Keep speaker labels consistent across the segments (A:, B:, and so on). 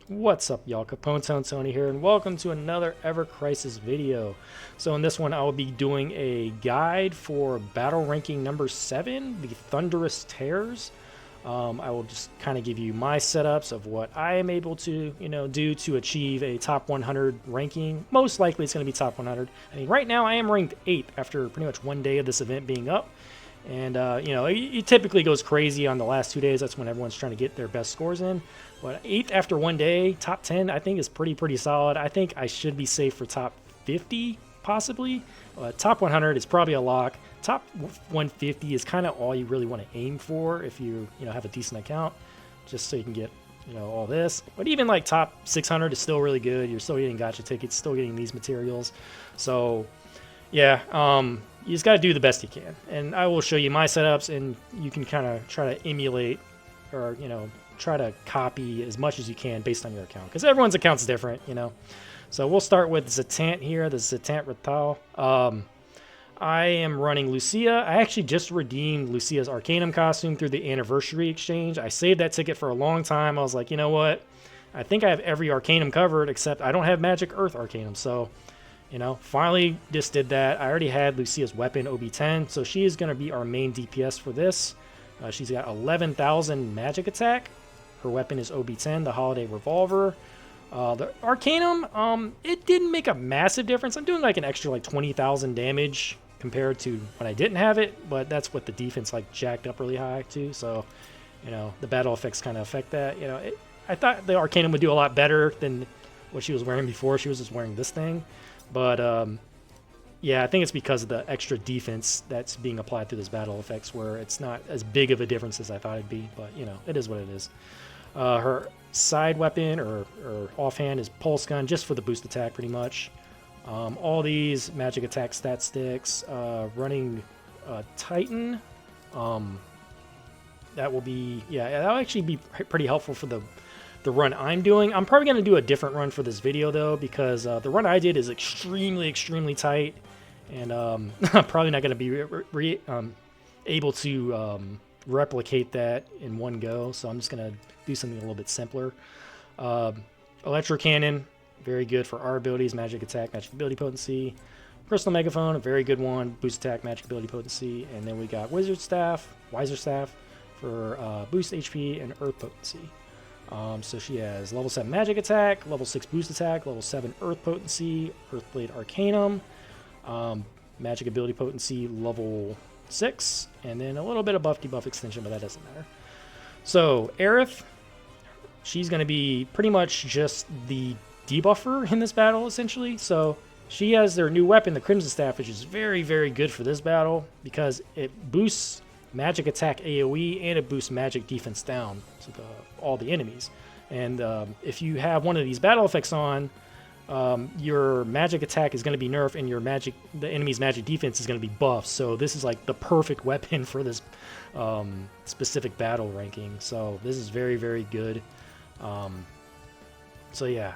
A: What's up, y'all? Capone Tony here, and welcome to another Ever Crisis video. So in this one, I will be doing a guide for battle ranking number 7, the Thunderous Terrors. I will just kind of give you my setups of what I am able to, do to achieve a top 100 ranking. Most likely, it's going to be top 100. I mean, right now I am ranked 8th after pretty much one day of this event being up. And, it typically goes crazy on the last 2 days. That's when everyone's trying to get their best scores in. But 8th after one day, top 10, I think is pretty solid. I think I should be safe for top 50, possibly. Top 100 is probably a lock. Top 150 is kind of all you really want to aim for if you, have a decent account, just so you can get, all this. But even like top 600 is still really good. You're still getting gotcha tickets, still getting these materials. So, yeah, you just got to do the best you can. And I will show you my setups, and you can kind of try to emulate or, try to copy as much as you can based on your account. Because everyone's account's different, So we'll start with Zetant here, the Zetant Ratel. I am running Lucia. I actually just redeemed Lucia's Arcanum costume through the anniversary exchange. I saved that ticket for a long time. I was like, you know what? I think I have every Arcanum covered, except I don't have Magic Earth Arcanum. So, finally just did that. I already had Lucia's weapon, OB10, so she is going to be our main DPS for this. She's got 11,000 magic attack. Her weapon is OB10, the Holiday Revolver. The Arcanum, it didn't make a massive difference. I'm doing like an extra 20,000 damage compared to when I didn't have it, but that's what the defense jacked up really high too. So, the battle effects kind of affect that. I thought the Arcanum would do a lot better than what she was wearing before. She was just wearing this thing. But, yeah, I think it's because of the extra defense that's being applied to this battle effects where it's not as big of a difference as I thought it'd be. But, it is what it is. Her side weapon or offhand is Pulse Gun, just for the boost attack pretty much. All these magic attack stat sticks. Running Titan. That will be, that'll actually be pretty helpful for the run I'm doing. I'm probably going to do a different run for this video though, because the run I did is extremely tight, and I'm probably not going to be able to replicate that in one go, so I'm just going to do something a little bit simpler. Electro Cannon, very good for our abilities, magic attack, magic ability potency. Crystal Megaphone, a very good one, boost attack, magic ability potency. And then we got Wiser Staff for boost HP and earth potency. So she has level 7 magic attack, level 6 boost attack, level 7 earth potency, Earthblade Arcanum, magic ability potency level 6, and then a little bit of buff debuff extension, but that doesn't matter. So Aerith, she's going to be pretty much just the debuffer in this battle essentially. So she has their new weapon, the Crimson Staff, which is very good for this battle because it boosts magic attack AoE and it boosts magic defense down to all the enemies. And if you have one of these battle effects on, your magic attack is going to be nerfed and the enemy's magic defense is going to be buffed. So this is like the perfect weapon for this specific battle ranking. So this is very good. So yeah,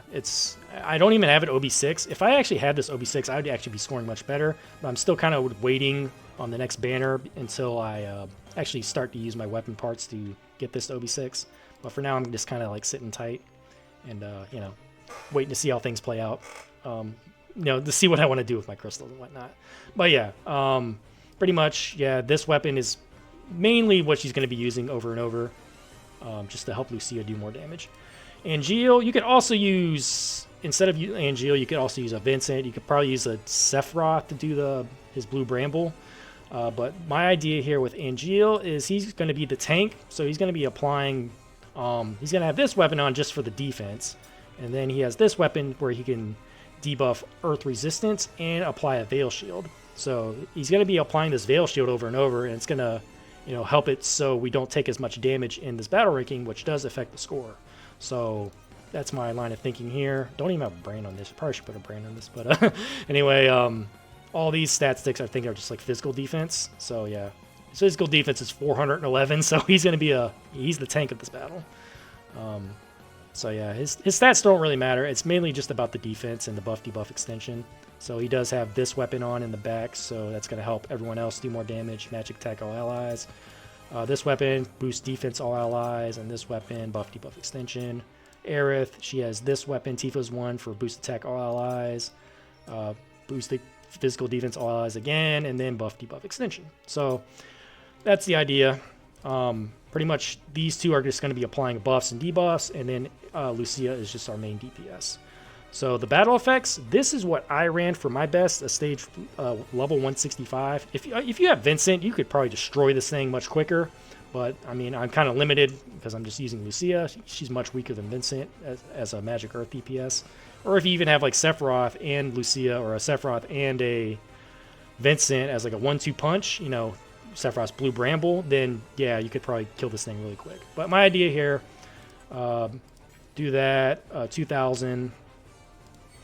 A: I don't even have it OB6. If I actually had this OB6, I would actually be scoring much better. But I'm still kind of waiting on the next banner until I actually start to use my weapon parts to get this to OB6. But for now, I'm just kind of sitting tight and, waiting to see how things play out. To see what I want to do with my crystals and whatnot. But yeah, pretty much, yeah, this weapon is mainly what she's going to be using over and over, just to help Lucia do more damage. Angeal, you could also use, instead of Angeal, you could also use a Vincent. You could probably use a Sephiroth to do his Blue Bramble. But my idea here with Angeal is he's going to be the tank, so he's going to be applying, he's going to have this weapon on just for the defense, and then he has this weapon where he can debuff Earth Resistance and apply a Veil Shield. So he's going to be applying this Veil Shield over and over, and it's going to, help it so we don't take as much damage in this battle ranking, which does affect the score. So that's my line of thinking here. Don't even have a brain on this. I probably should put a brain on this, but anyway, all these stat sticks I think are just physical defense. So yeah, his physical defense is 411, so he's going to be he's the tank of this battle. So yeah, his stats don't really matter. It's mainly just about the defense and the buff debuff extension. So he does have this weapon on in the back, so that's going to help everyone else do more damage. Magic attack all allies. This weapon boosts defense all allies, and this weapon buff debuff extension. Aerith, she has this weapon. Tifa's one for boost attack all allies, boost the physical defense all allies again, and then buff debuff extension. So that's the idea. Pretty much these two are just going to be applying buffs and debuffs, and then Lucia is just our main DPS. So the battle effects, this is what I ran for my best, a stage level 165. If you have Vincent, you could probably destroy this thing much quicker. But, I mean, I'm kind of limited because I'm just using Lucia. She's much weaker than Vincent as a Magic Earth DPS. Or if you even have, like, Sephiroth and Lucia, or a Sephiroth and a Vincent as, like, a 1-2 punch, you know, Sephiroth's Blue Bramble, then, yeah, you could probably kill this thing really quick. But my idea here, do that, 2,000,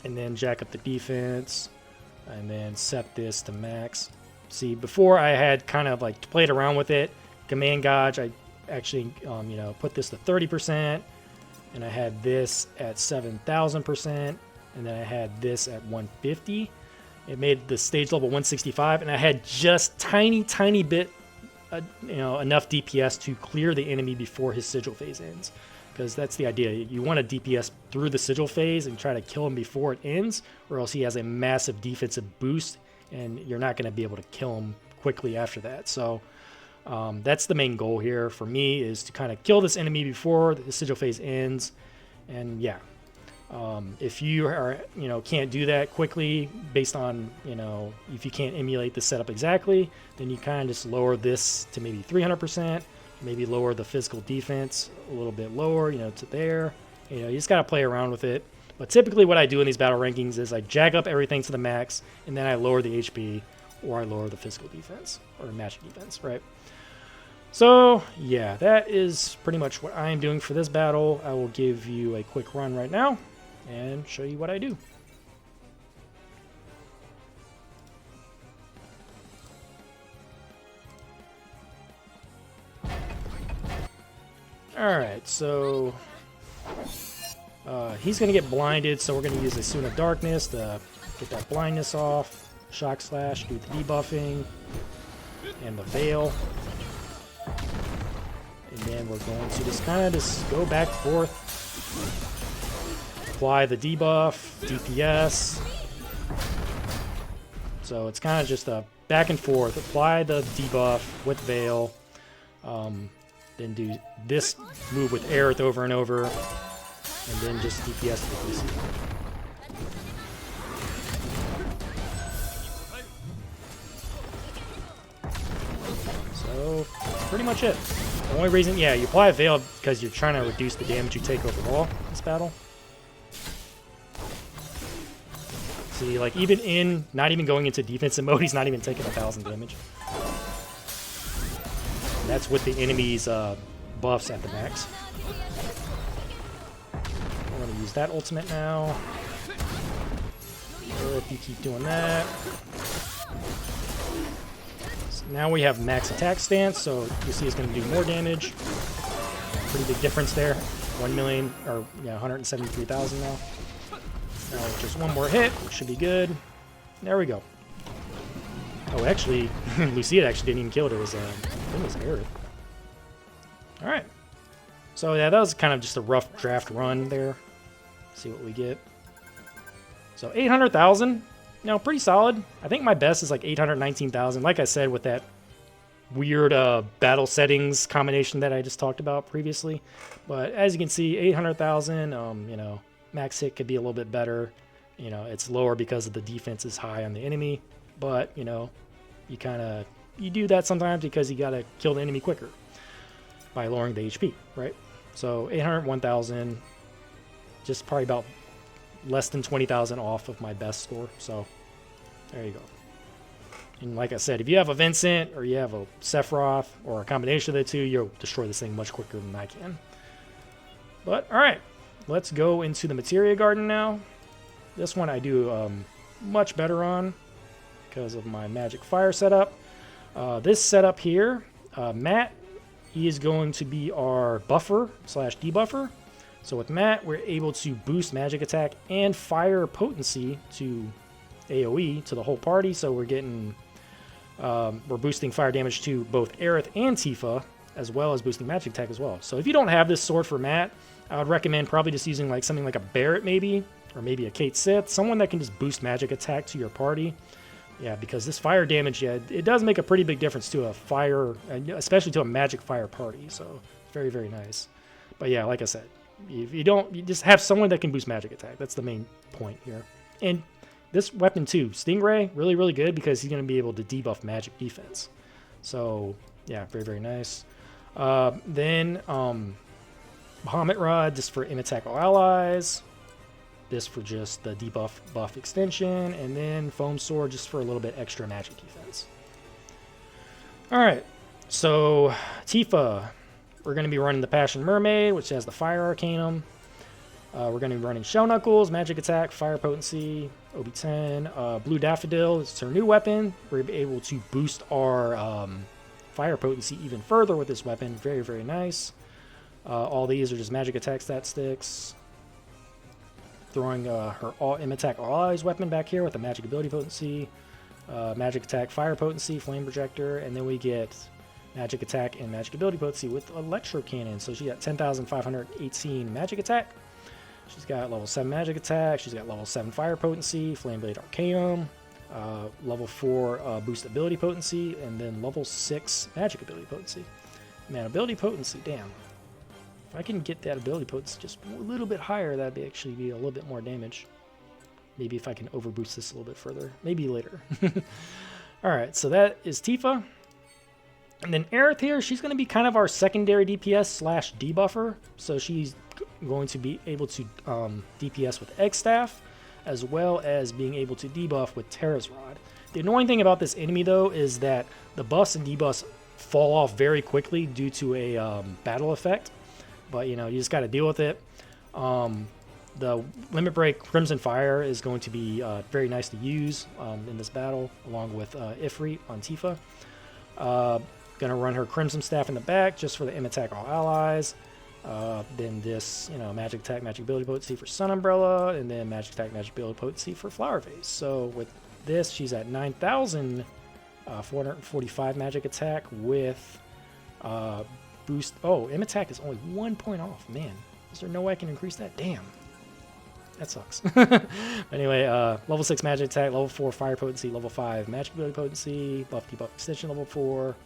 A: and then jack up the defense, and then set this to max. See, before I had kind of, like, played around with it, Command Gauge, I actually, you know, put this to 30%, and I had this at 7,000%, and then I had this at 150. It made the stage level 165, and I had just tiny bit, you know, enough DPS to clear the enemy before his sigil phase ends, because that's the idea. You want to DPS through the sigil phase and try to kill him before it ends, or else he has a massive defensive boost, and you're not going to be able to kill him quickly after that. So that's the main goal here for me, is to kind of kill this enemy before the sigil phase ends. And yeah, if you are, you know, can't do that quickly based on, you know, if you can't emulate the setup exactly, then you kind of just lower this to maybe 300%, maybe lower the physical defense a little bit lower, you know, to there. You know, you just got to play around with it. But typically what I do in these battle rankings is I jack up everything to the max, and then I lower the HP, or I lower the physical defense, or magic defense, right? So, yeah, that is pretty much what I am doing for this battle. I will give you a quick run right now and show you what I do. Alright, so he's going to get blinded, so we're going to use a Soon of Darkness to get that blindness off. Shock Slash, do the debuffing, and the Veil. And then we're going to just kind of just go back and forth. Apply the debuff, DPS. So it's kind of just a back and forth. Apply the debuff with Veil. Then do this move with Aerith over and over. And then just DPS with DC. So, pretty much it. The only reason, yeah, you apply a Veil because you're trying to reduce the damage you take overall in this battle. See, like, even in, not even going into defensive mode, he's not even taking 1,000 damage. And that's with the enemy's buffs at the max. I'm going to use that ultimate now. Or if you keep doing that. Now we have max attack stance, so you see it's going to do more damage. Pretty big difference there. 1 million, or yeah, 173,000 now. Now just one more hit, should be good. There we go. Oh, actually, Lucia actually didn't even kill it. It was, I think it was Aerith. Alright. So yeah, that was kind of just a rough draft run there. See what we get. So 800,000. You know, pretty solid. I think my best is like 819,000. Like I said, with that weird battle settings combination that I just talked about previously. But as you can see, 800,000, you know, max hit could be a little bit better. You know, it's lower because of the defense is high on the enemy. But, you know, you do that sometimes because you got to kill the enemy quicker by lowering the HP, right? So 801,000, just probably about less than 20,000 off of my best score. So there you go. And like I said, if you have a Vincent or you have a Sephiroth or a combination of the two, you'll destroy this thing much quicker than I can. But all right, let's go into the Materia Garden now. This one I do much better on because of my Magic Fire setup. This setup here, Matt, he is going to be our buffer / debuffer. So with Matt, we're able to boost magic attack and fire potency to AoE to the whole party. So we're getting, we're boosting fire damage to both Aerith and Tifa, as well as boosting magic attack as well. So if you don't have this sword for Matt, I would recommend probably just using like something like a Barret maybe, or maybe a Kate Sith, someone that can just boost magic attack to your party. Yeah, because this fire damage, yeah, it does make a pretty big difference to a fire, especially to a magic fire party. So very, very nice. But yeah, like I said, if you don't, you just have someone that can boost magic attack. That's the main point here. And this weapon too, Stingray, really, really good because he's going to be able to debuff magic defense. So yeah, very, very nice. Then Bahamut Rod, just for attack all allies. This for just the debuff buff extension, and then Foam Sword just for a little bit extra magic defense. Alright, so Tifa, we're going to be running the Passion Mermaid, which has the Fire Arcanum. We're going to be running Shell Knuckles, Magic Attack, Fire Potency, OB10. Blue Daffodil, it's her new weapon. We're able to boost our Fire Potency even further with this weapon. Very, very nice. All these are just Magic Attack stat sticks. Throwing her attack all allies weapon back here with the magic ability potency, magic attack fire potency, flame projector, and then we get magic attack and magic ability potency with electro cannon. So she got 10,518 magic attack. She's got level 7 magic attack. She's got level 7 fire potency, flame blade arcanum, level 4 boost ability potency, and then level 6 magic ability potency. Man, ability potency, damn. If I can get that ability potency just a little bit higher, that'd actually be a little bit more damage. Maybe if I can overboost this a little bit further. Maybe later. Alright, so that is Tifa. And then Aerith here, she's going to be kind of our secondary DPS slash debuffer. So she's going to be able to DPS with Egg Staff, as well as being able to debuff with Terra's Rod. The annoying thing about this enemy, though, is that the buffs and debuffs fall off very quickly due to a battle effect. But, you know, you just got to deal with it. The Limit Break Crimson Fire is going to be very nice to use in this battle, along with Ifrit on Tifa. Gonna run her Crimson Staff in the back just for the attack all allies. Then this, you know, Magic Attack, Magic Ability Potency for Sun Umbrella, and then Magic Attack, Magic Ability Potency for Flower Vase. So with this, she's at 9,445 Magic Attack with boost. Oh, attack is only 1 point off. Man, is there no way I can increase that? Damn. That sucks. Anyway, level 6 magic attack, level 4 fire potency, level 5 magic ability potency, buff debuff extension level 4,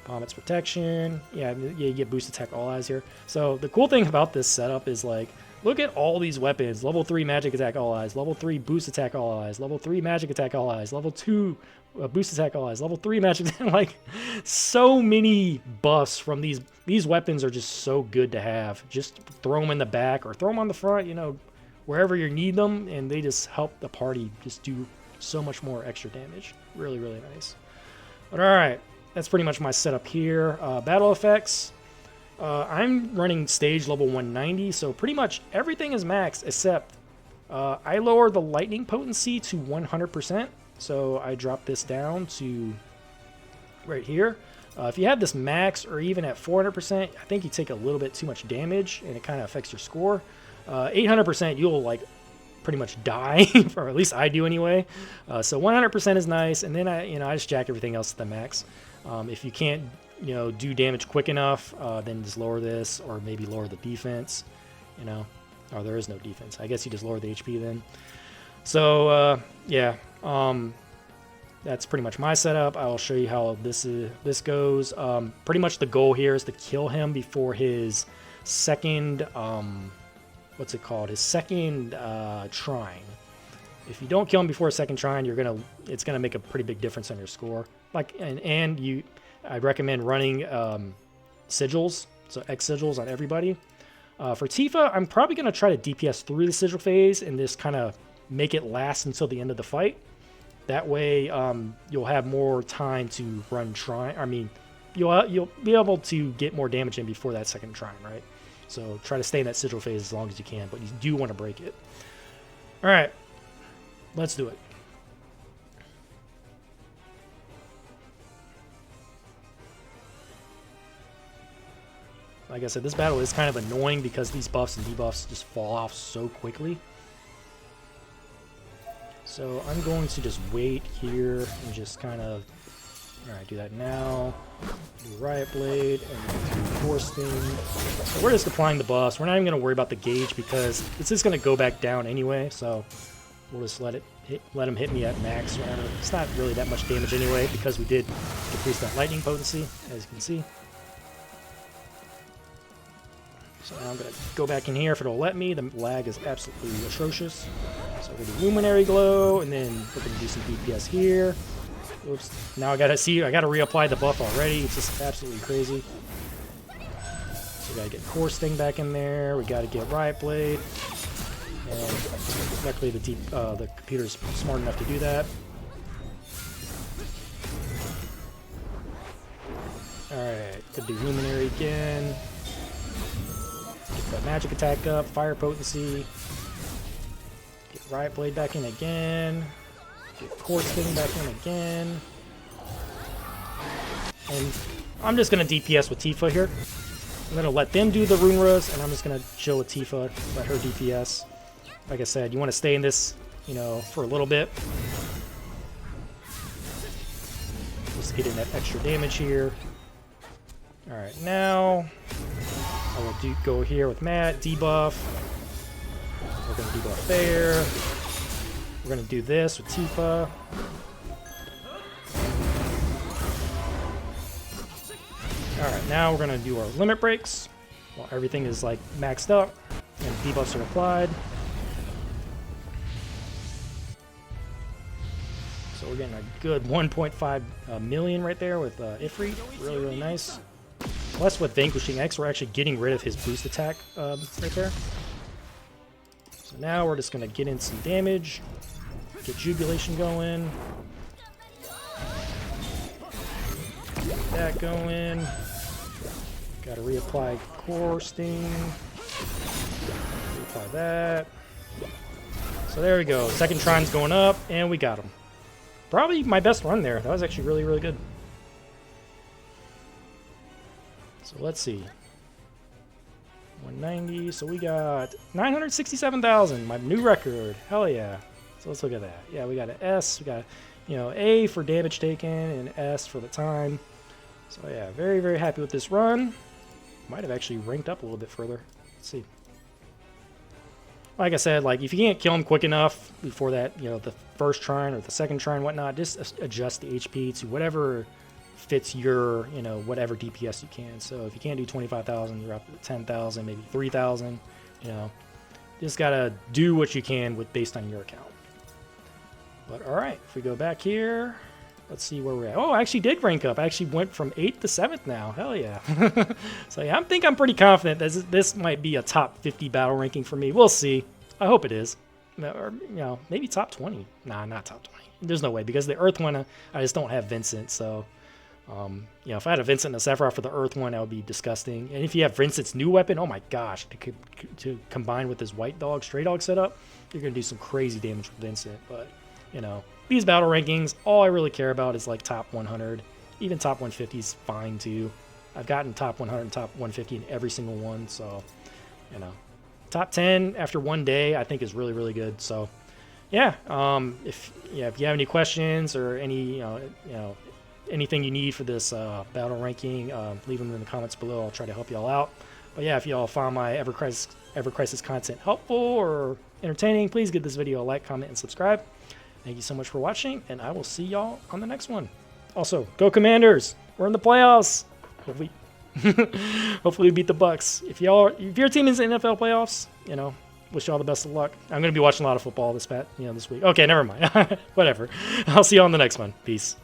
A: Bahamut's protection. Yeah, you get boost attack all eyes here. So the cool thing about this setup is, like, look at all these weapons. Level 3 magic attack all eyes, level 3 boost attack all eyes, level 3 magic attack all eyes, level 2 boost attack all eyes, level 3 magic attack. Like, so many buffs from these weapons are just so good to have. Just throw them in the back or throw them on the front, you know, wherever you need them, and they just help the party just do so much more extra damage. Really, really nice. But alright, that's pretty much my setup here. Battle effects. I'm running stage level 190, so pretty much everything is maxed except I lowered the lightning potency to 100%. So I dropped this down to right here. If you have this max or even at 400%, I think you take a little bit too much damage and it kind of affects your score. 800%, you'll like pretty much die, or at least I do anyway. So 100% is nice, and then I just jack everything else to the max. If you can't do damage quick enough, then just lower this, or maybe lower the defense. Oh, there is no defense. I guess you just lower the HP then. So yeah, that's pretty much my setup. I will show you how this goes. Pretty much the goal here is to kill him before his second what's it called? His second trine. If you don't kill him before a second trine, it's gonna make a pretty big difference on your score. I'd recommend running sigils, so X sigils on everybody. For Tifa, I'm probably gonna try to DPS through the sigil phase and just kind of make it last until the end of the fight. That way, you'll have more time to run trine. I mean, you'll be able to get more damage in before that second trine, right? So try to stay in that sigil phase as long as you can, but you do want to break it. All right, let's do it. Like I said, this battle is kind of annoying because these buffs and debuffs just fall off so quickly. So I'm going to just wait here and just kind of Alright, do that now. Do Riot Blade, and then do Force Sting. So we're just applying the buffs. We're not even going to worry about the gauge because it's just going to go back down anyway, so we'll just let him hit me at max whenever. It's not really that much damage anyway because we did decrease that lightning potency, as you can see. So now I'm going to go back in here if it'll let me. The lag is absolutely atrocious. So we're going to do Luminary Glow, and then we're going to do some DPS here. Oops. Now I got to reapply the buff already. It's just absolutely crazy. So we got to get Core Sting back in there. We got to get Riot Blade. And luckily the computer's smart enough to do that. Alright, gonna do Luminary again. Get that magic attack up, fire potency. Get Riot Blade back in again. Get Core Sting back in again. And I'm just gonna DPS with Tifa here. I'm gonna let them do the Rune Rose, and I'm just gonna chill with Tifa, let her DPS. Like I said, you want to stay in this, you know, for a little bit. Just get in that extra damage here. Alright, now I will go here with Matt, debuff. We're going to debuff there. We're going to do this with Tifa. Alright, now we're going to do our limit breaks while everything is like maxed up and debuffs are applied. So we're getting a good 1.5 million right there with Ifrit. Really, really nice. Plus with Vanquishing X, we're actually getting rid of his boost attack right there. So now we're just going to get in some damage. Get Jubilation going. Get that going. Got to reapply Core Sting. Reapply that. So there we go. Second Trine's going up, and we got him. Probably my best run there. That was actually really, really good. So let's see. 190. So we got 967,000. My new record. Hell yeah. So let's look at that. Yeah, we got an S. We got, you know, A for damage taken and S for the time. So yeah, very, very happy with this run. Might have actually ranked up a little bit further. Let's see. Like I said, like if you can't kill him quick enough before that, you know, the first Trine or the second Trine, whatnot, just adjust the HP to whatever fits your, you know, whatever DPS you can. So if you can't do 25,000, you're up to 10,000, maybe 3,000. You know, just gotta do what you can with based on your account. But all right, if we go back here, let's see where we're at. Oh, I actually did rank up. I actually went from 8th to 7th now. Hell yeah. So yeah, I think I'm pretty confident that this might be a top 50 battle ranking for me. We'll see. I hope it is. Or, you know, maybe top 20. Nah, not top 20. There's no way because the Earth one, I just don't have Vincent. So, you know, if I had a Vincent and a Sephiroth for the Earth one, that would be disgusting. And if you have Vincent's new weapon, oh my gosh, to combine with this White Dog, Stray Dog setup, you're going to do some crazy damage with Vincent. But, you know, these battle rankings, all I really care about is like top 100. Even top 150 is fine too. I've gotten top 100 and top 150 in every single one. So, you know, top 10 after one day, I think is really, really good. So, yeah, if you have any questions or any, you know, anything you need for this battle ranking, leave them in the comments below. I'll try to help y'all out. But yeah, if y'all found my Ever Crisis content helpful or entertaining, please give this video a like, comment, and subscribe. Thank you so much for watching, and I will see y'all on the next one. Also, go Commanders! We're in the playoffs. Hopefully we beat the Bucks. If your team is in NFL playoffs, you know, wish y'all the best of luck. I'm going to be watching a lot of football this week. Okay, never mind. Whatever. I'll see you on the next one. Peace.